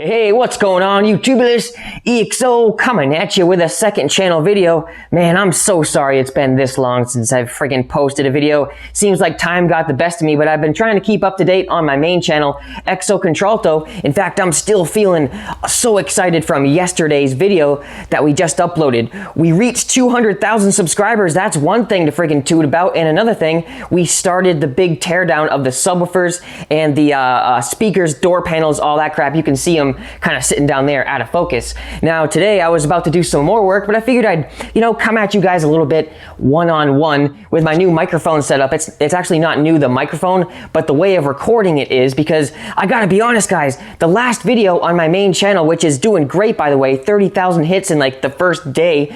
Hey, what's going on, YouTubers? EXO coming at you with a second channel video. Man, I'm so sorry it's been this long since I've friggin' posted a video. Seems like time got the best of me, but I've been trying to keep up to date on my main channel, EXOcontralto. In fact, I'm still feeling so excited from yesterday's video that we just uploaded. We reached 200,000 subscribers. That's one thing to friggin' toot about. And another thing, we started the big teardown of the subwoofers and the speakers, door panels, all that crap. You can see them kind of sitting down there out of focus. Now today I was about to do some more work, but I figured I'd, come at you guys a little bit one-on-one with my new microphone setup. It's actually not new, the microphone, but the way of recording it is, because I gotta be honest guys, the last video on my main channel, which is doing great by the way, 30,000 hits in like the first day,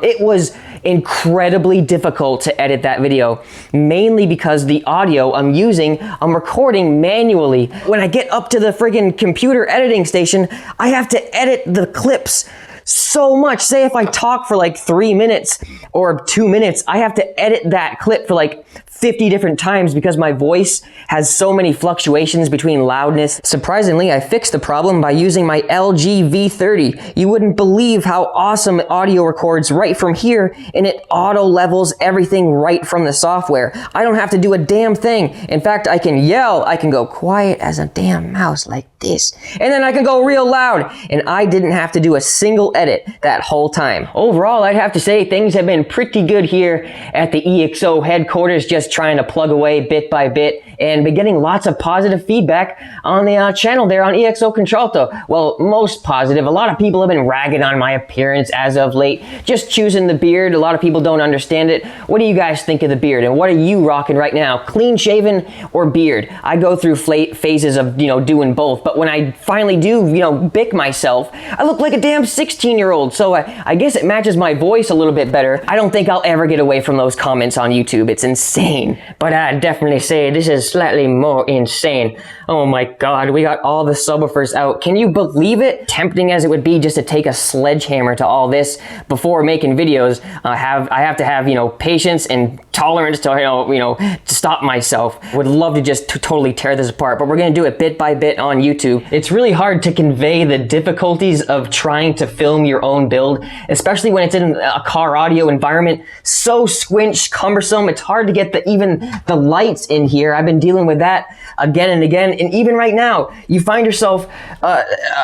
it was incredibly difficult to edit that video, mainly because the audio I'm recording manually. When I get up to the friggin' computer editing station, I have to edit the clips so much. Say if I talk for like 3 minutes or 2 minutes, I have to edit that clip for like 50 different times because my voice has so many fluctuations between loudness. Surprisingly, I fixed the problem by using my LG V30. You wouldn't believe how awesome audio records right from here, and it auto levels everything right from the software. I don't have to do a damn thing. In fact, I can yell, I can go quiet as a damn mouse like this, and then I can go real loud, and I didn't have to do a single edit that whole time. Overall, I'd have to say things have been pretty good here at the EXO headquarters, just trying to plug away bit by bit, and been getting lots of positive feedback on the channel there on EXOcontralto. Well, most positive. A lot of people have been ragging on my appearance as of late, just choosing the beard. A lot of people don't understand it. What do you guys think of the beard, and what are you rocking right now? Clean shaven or beard? I go through phases of, doing both, but when I finally do, bick myself, I look like a damn 16-year-old, so I guess it matches my voice a little bit better. I don't think I'll ever get away from those comments on YouTube. It's insane. But I'd definitely say this is slightly more insane. Oh my god, we got all the subwoofers out. Can you believe it? Tempting as it would be just to take a sledgehammer to all this before making videos, I have to have, patience and tolerance to, to stop myself. Would love to just totally tear this apart, but we're gonna do it bit by bit on YouTube. It's really hard to convey the difficulties of trying to film your own build, especially when it's in a car audio environment. So squinched, cumbersome, it's hard to get even the lights in here. I've been dealing with that again and again, and even right now, you find yourself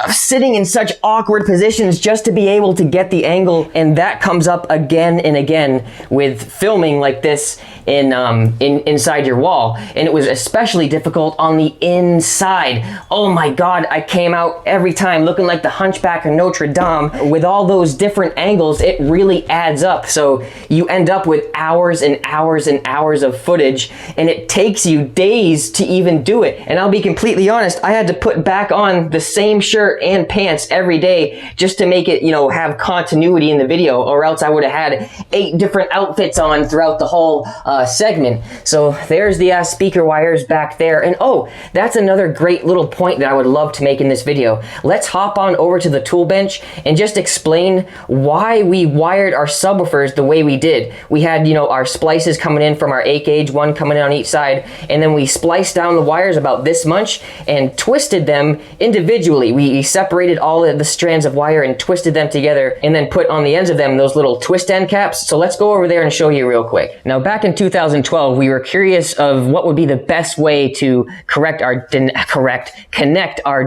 sitting in such awkward positions just to be able to get the angle, and that comes up again and again with filming like this inside your wall, and it was especially difficult on the inside. Oh my god, I came out every time looking like the Hunchback of Notre Dame. With all those different angles, it really adds up, so you end up with hours and hours and hours of footage, and it takes you days to even do it. And I'll be completely honest, I had to put back on the same shirt and pants every day just to make it, have continuity in the video, or else I would have had 8 different outfits on throughout the whole segment. So there's the speaker wires back there, and oh, that's another great little point that I would love to make in this video. Let's hop on over to the tool bench and just explain why we wired our subwoofers the way we did. We had, our splices coming in from our 8-gauge, one coming in on each side, and then we spliced down the wires about this much and twisted them individually. We separated all of the strands of wire and twisted them together, and then put on the ends of them those little twist end caps. So let's go over there and show you real quick. Now, back in 2012, we were curious of what would be the best way to connect our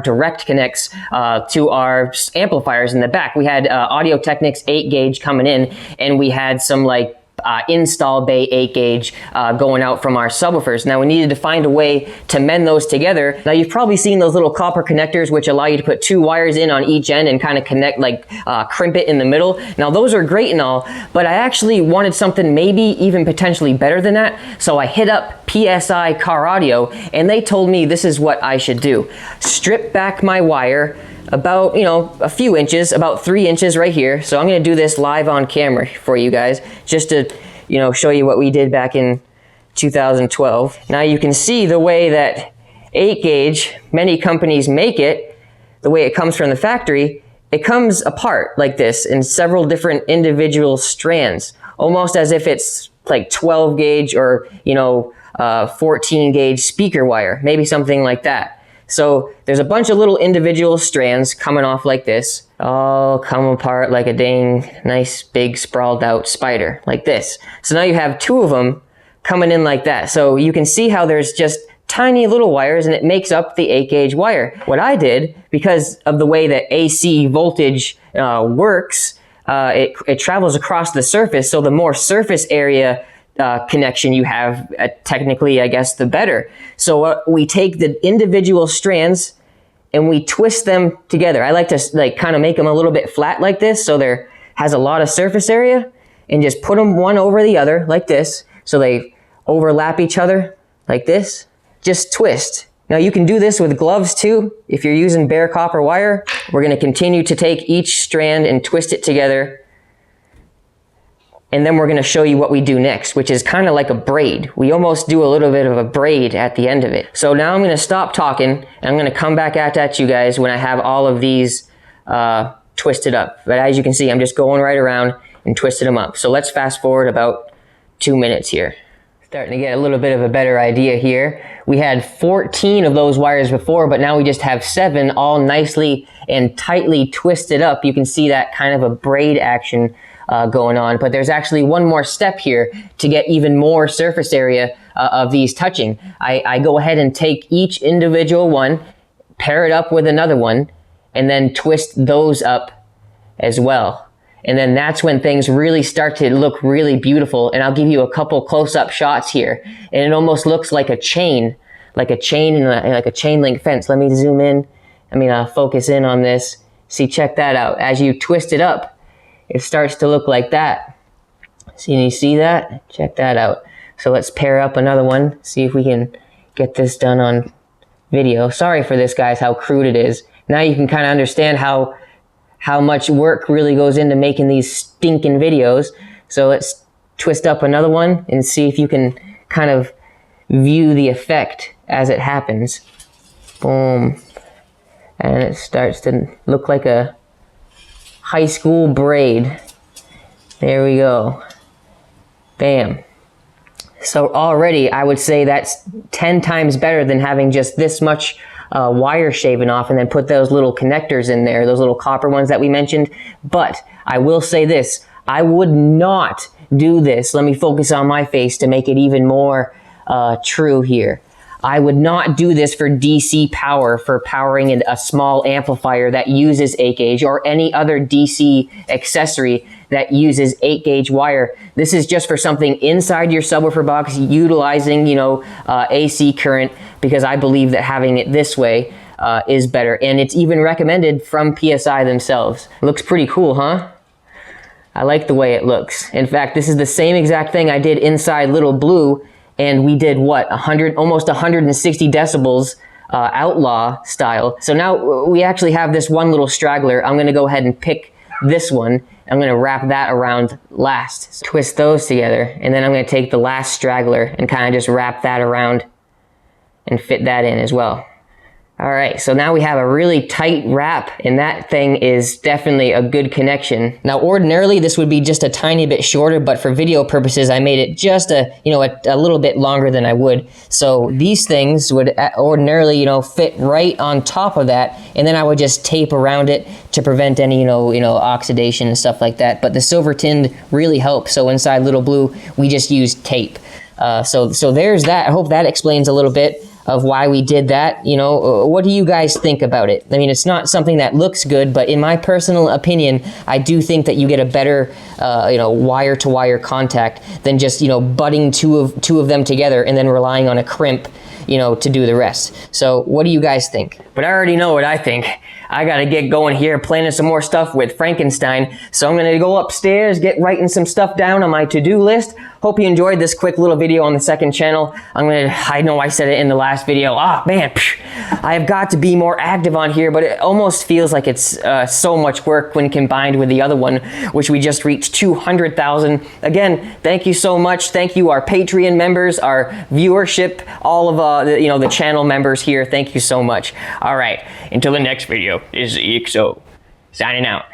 direct connects to our amplifiers in the back. We had Audio Technics 8-gauge coming in, and we had some like install bay 8-gauge going out from our subwoofers. Now we needed to find a way to mend those together. Now you've probably seen those little copper connectors which allow you to put 2 wires in on each end and kind of connect, like crimp it in the middle. Now those are great and all, but I actually wanted something maybe even potentially better than that. So I hit up PSI Car Audio, and they told me this is what I should do. Strip back my wire about, a few inches, about 3 inches right here. So I'm gonna do this live on camera for you guys, just to, show you what we did back in 2012. Now you can see the way that 8-gauge, many companies make it, the way it comes from the factory, it comes apart like this in several different individual strands, almost as if it's like 12-gauge or, 14-gauge speaker wire, maybe something like that. So there's a bunch of little individual strands coming off like this, all come apart like a dang nice big sprawled out spider, like this. So now you have 2 of them coming in like that. So you can see how there's just tiny little wires and it makes up the 8-gauge wire. What I did, because of the way that AC voltage works, it travels across the surface, so the more surface area connection you have, technically, I guess, the better. So we take the individual strands and we twist them together. I like to kind of make them a little bit flat like this, so there has a lot of surface area, and just put them one over the other like this, so they overlap each other like this. Just twist. Now you can do this with gloves too. If you're using bare copper wire, we're going to continue to take each strand and twist it together. And then we're going to show you what we do next, which is kind of like a braid. We almost do a little bit of a braid at the end of it. So now I'm going to stop talking, and I'm going to come back at you guys when I have all of these twisted up. But as you can see, I'm just going right around and twisting them up. So let's fast forward about 2 minutes here. Starting to get a little bit of a better idea here. We had 14 of those wires before, but now we just have 7 all nicely and tightly twisted up. You can see that kind of a braid action going on, but there's actually one more step here to get even more surface area of these touching. I go ahead and take each individual one, pair it up with another one, and then twist those up as well. And then that's when things really start to look really beautiful. And I'll give you a couple close-up shots here. And it almost looks like a chain in like a chain link fence. Let me zoom in. Focus in on this. See, check that out. As you twist it up, it starts to look like that. See, you see that? Check that out. So let's pair up another one. See if we can get this done on video. Sorry for this, guys, how crude it is. Now you can kind of understand how much work really goes into making these stinking videos. So let's twist up another one and see if you can kind of view the effect as it happens. Boom. And it starts to look like a high school braid. There we go. Bam. So already I would say that's 10 times better than having just this much wire shaven off and then put those little connectors in there, those little copper ones that we mentioned. But I will say this, I would not do this. Let me focus on my face to make it even more true here. I would not do this for DC power, for powering a small amplifier that uses 8-gauge or any other DC accessory that uses 8-gauge wire. This is just for something inside your subwoofer box, utilizing, AC current, because I believe that having it this way is better. And it's even recommended from PSI themselves. Looks pretty cool, huh? I like the way it looks. In fact, this is the same exact thing I did inside Little Blue, and we did what, almost 160 decibels outlaw style. So now we actually have this one little straggler. I'm gonna go ahead and pick this one. I'm gonna wrap that around last. So twist those together, and then I'm gonna take the last straggler and kind of just wrap that around and fit that in as well. All right, so now we have a really tight wrap, and that thing is definitely a good connection. Now, ordinarily, this would be just a tiny bit shorter, but for video purposes, I made it just a little bit longer than I would. So these things would ordinarily, fit right on top of that, and then I would just tape around it to prevent any, oxidation and stuff like that. But the silver tinned really helps. So inside Little Blue, we just used tape. So there's that. I hope that explains a little bit of why we did that. What do you guys think about it? I mean, it's not something that looks good, but in my personal opinion, I do think that you get a better, wire-to-wire contact than just, butting two of them together and then relying on a crimp, to do the rest. So what do you guys think? But I already know what I think. I gotta get going here, planning some more stuff with Frankenstein. So I'm gonna go upstairs, get writing some stuff down on my to-do list. Hope you enjoyed this quick little video on the second channel. I know I said it in the last video. Man, I have got to be more active on here, but it almost feels like it's so much work when combined with the other one, which we just reached 200,000. Again, thank you so much. Thank you, our Patreon members, our viewership, all of the channel members here. Thank you so much. All right, until the next video, this is EXO signing out.